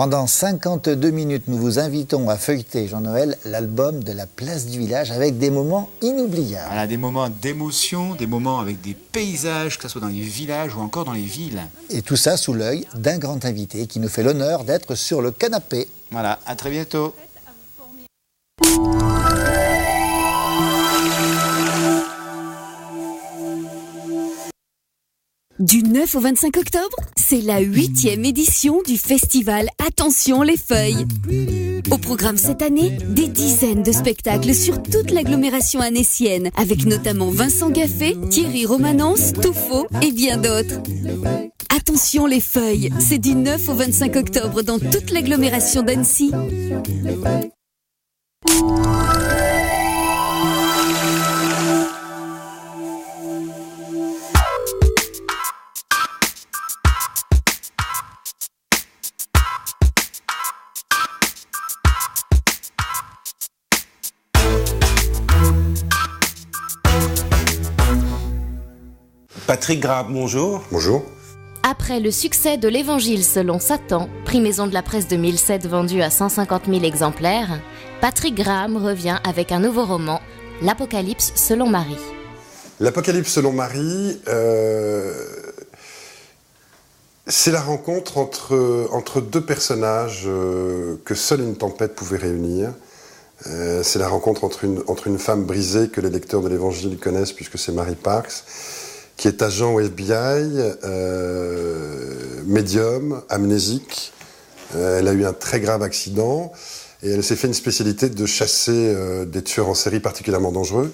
Pendant 52 minutes, nous vous invitons à feuilleter, Jean-Noël, l'album de la place du village avec des moments inoubliables. Voilà, des moments d'émotion, des moments avec des paysages, que ce soit dans les villages ou encore dans les villes. Et tout ça sous l'œil d'un grand invité qui nous fait l'honneur d'être sur le canapé. Voilà, à très bientôt. Du 9 au 25 octobre, c'est la 8e édition du festival Attention les feuilles. Au programme cette année, des dizaines de spectacles sur toute l'agglomération annécienne, avec notamment Vincent Gaffé, Thierry Romanence, Touffaut et bien d'autres. Attention les feuilles, c'est du 9 au 25 octobre dans toute l'agglomération d'Annecy. Patrick Graham, bonjour. Bonjour. Après le succès de l'Évangile selon Satan, prix Maison de la Presse 2007 vendu à 150 000 exemplaires, Patrick Graham revient avec un nouveau roman, L'Apocalypse selon Marie. L'Apocalypse selon Marie, c'est la rencontre entre deux personnages que seule une tempête pouvait réunir. C'est la rencontre entre une femme brisée que les lecteurs de l'Évangile connaissent puisque c'est Mary Parks, qui est agent au FBI, médium, amnésique. Elle a eu un très grave accident et elle s'est fait une spécialité de chasser des tueurs en série particulièrement dangereux.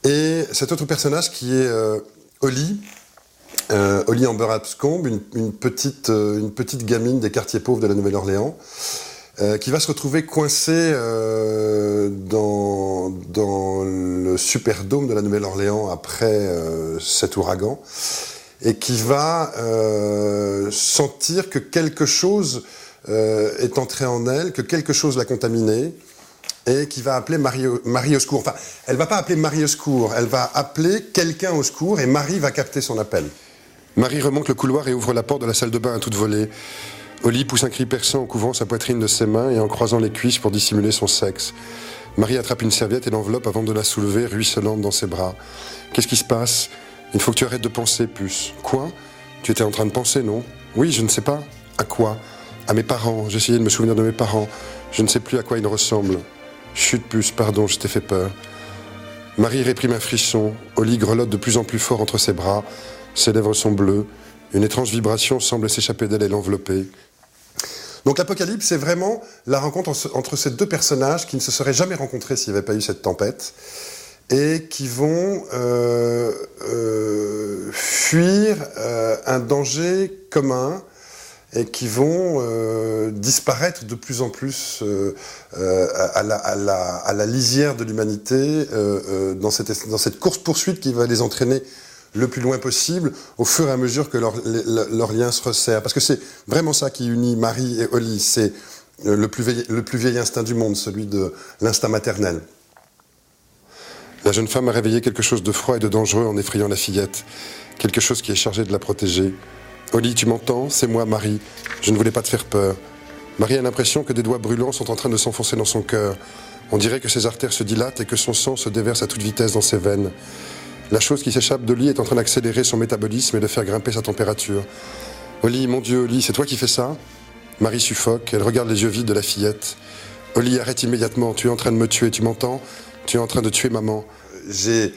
Et cet autre personnage qui est Holly Amber Abscombe, une petite gamine des quartiers pauvres de la Nouvelle-Orléans, qui va se retrouver coincée dans le Superdome de la Nouvelle-Orléans après cet ouragan, et qui va sentir que quelque chose est entré en elle, que quelque chose l'a contaminée, et qui va appeler Marie au secours. Enfin, elle ne va pas appeler Marie au secours, elle va appeler quelqu'un au secours, et Marie va capter son appel. Marie remonte le couloir et ouvre la porte de la salle de bain à toute volée. Holly pousse un cri perçant en couvrant sa poitrine de ses mains et en croisant les cuisses pour dissimuler son sexe. Marie attrape une serviette et l'enveloppe avant de la soulever, ruisselante dans ses bras. Qu'est-ce qui se passe ? Il faut que tu arrêtes de penser, puce. Quoi ? Tu étais en train de penser, non ? Oui, je ne sais pas. À quoi ? À mes parents. J'essayais de me souvenir de mes parents. Je ne sais plus à quoi ils ressemblent. Chut, puce, pardon, je t'ai fait peur. Marie réprime un frisson. Holly grelotte de plus en plus fort entre ses bras. Ses lèvres sont bleues. Une étrange vibration semble s'échapper d'elle et l'envelopper. Donc l'Apocalypse, c'est vraiment la rencontre entre ces deux personnages qui ne se seraient jamais rencontrés s'il n'y avait pas eu cette tempête, et qui vont fuir un danger commun, et qui vont disparaître de plus en plus à la lisière de l'humanité, dans cette course-poursuite qui va les entraîner le plus loin possible, au fur et à mesure que leur lien se resserre. Parce que c'est vraiment ça qui unit Marie et Holly, c'est le plus vieil instinct du monde, celui de l'instinct maternel. La jeune femme a réveillé quelque chose de froid et de dangereux en effrayant la fillette, quelque chose qui est chargé de la protéger. Holly, tu m'entends ? C'est moi, Marie. Je ne voulais pas te faire peur. Marie a l'impression que des doigts brûlants sont en train de s'enfoncer dans son cœur. On dirait que ses artères se dilatent et que son sang se déverse à toute vitesse dans ses veines. La chose qui s'échappe de lui est en train d'accélérer son métabolisme et de faire grimper sa température. Holly, mon Dieu, Holly, c'est toi qui fais ça ? Marie suffoque, elle regarde les yeux vides de la fillette. Holly, arrête immédiatement, tu es en train de me tuer, tu m'entends ? Tu es en train de tuer maman. J'ai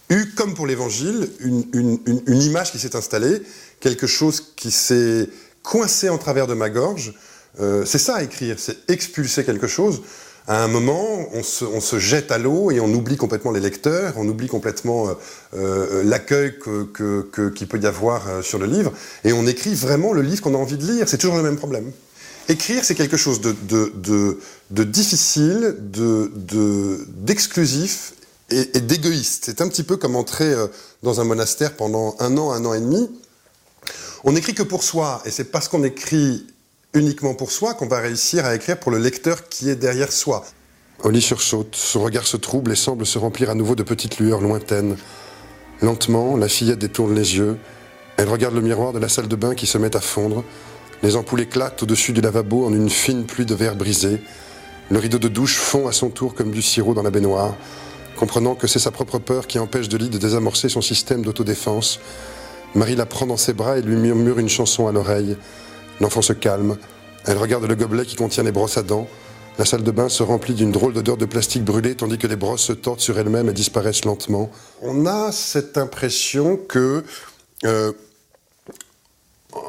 eu, comme pour l'Évangile, une image qui s'est installée, quelque chose qui s'est coincé en travers de ma gorge. C'est ça, écrire, c'est expulser quelque chose. À un moment, on se jette à l'eau et on oublie complètement les lecteurs, on oublie complètement l'accueil qu'il peut y avoir sur le livre, et on écrit vraiment le livre qu'on a envie de lire. C'est toujours le même problème. Écrire, c'est quelque chose de difficile, d'exclusif et d'égoïste. C'est un petit peu comme entrer dans un monastère pendant un an et demi. On n'écrit que pour soi, et c'est parce qu'on écrit uniquement pour soi qu'on va réussir à écrire pour le lecteur qui est derrière soi. Holly sursaute, son regard se trouble et semble se remplir à nouveau de petites lueurs lointaines. Lentement, la fillette détourne les yeux. Elle regarde le miroir de la salle de bain qui se met à fondre. Les ampoules éclatent au-dessus du lavabo en une fine pluie de verre brisé. Le rideau de douche fond à son tour comme du sirop dans la baignoire. Comprenant que c'est sa propre peur qui empêche Dolly de désamorcer son système d'autodéfense, Marie la prend dans ses bras et lui murmure une chanson à l'oreille. L'enfant se calme. Elle regarde le gobelet qui contient les brosses à dents. La salle de bain se remplit d'une drôle d'odeur de plastique brûlé tandis que les brosses se tordent sur elles-mêmes et disparaissent lentement. On a cette impression que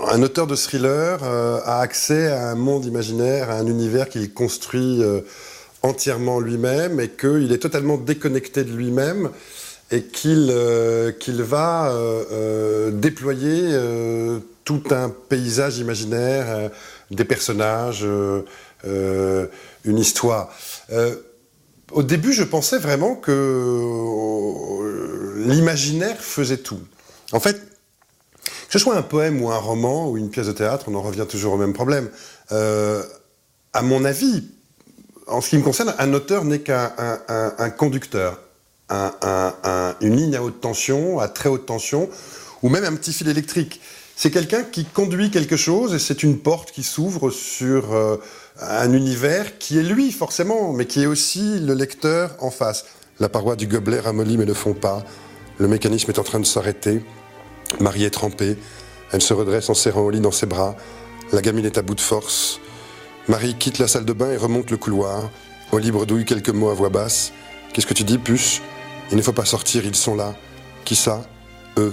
un auteur de thriller a accès à un monde imaginaire, à un univers qu'il construit entièrement lui-même et qu'il est totalement déconnecté de lui-même et qu'il va déployer tout un paysage imaginaire, des personnages, une histoire. Au début, je pensais vraiment que l'imaginaire faisait tout. En fait, que ce soit un poème ou un roman ou une pièce de théâtre, on en revient toujours au même problème. À mon avis, en ce qui me concerne, un auteur n'est qu'un conducteur, une ligne à haute tension, à très haute tension, ou même un petit fil électrique. C'est quelqu'un qui conduit quelque chose et c'est une porte qui s'ouvre sur un univers qui est lui, forcément, mais qui est aussi le lecteur en face. La paroi du gobelet ramollit mais ne fond pas. Le mécanisme est en train de s'arrêter. Marie est trempée. Elle se redresse en serrant au lit dans ses bras. La gamine est à bout de force. Marie quitte la salle de bain et remonte le couloir. Oli bredouille quelques mots à voix basse. « Qu'est-ce que tu dis, puce ? Il ne faut pas sortir, ils sont là. Qui ça ? Eux. »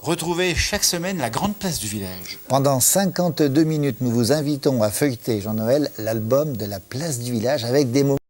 Retrouvez chaque semaine la grande place du village. Pendant 52 minutes, nous vous invitons à feuilleter, Jean-Noël, l'album de la place du village avec des moments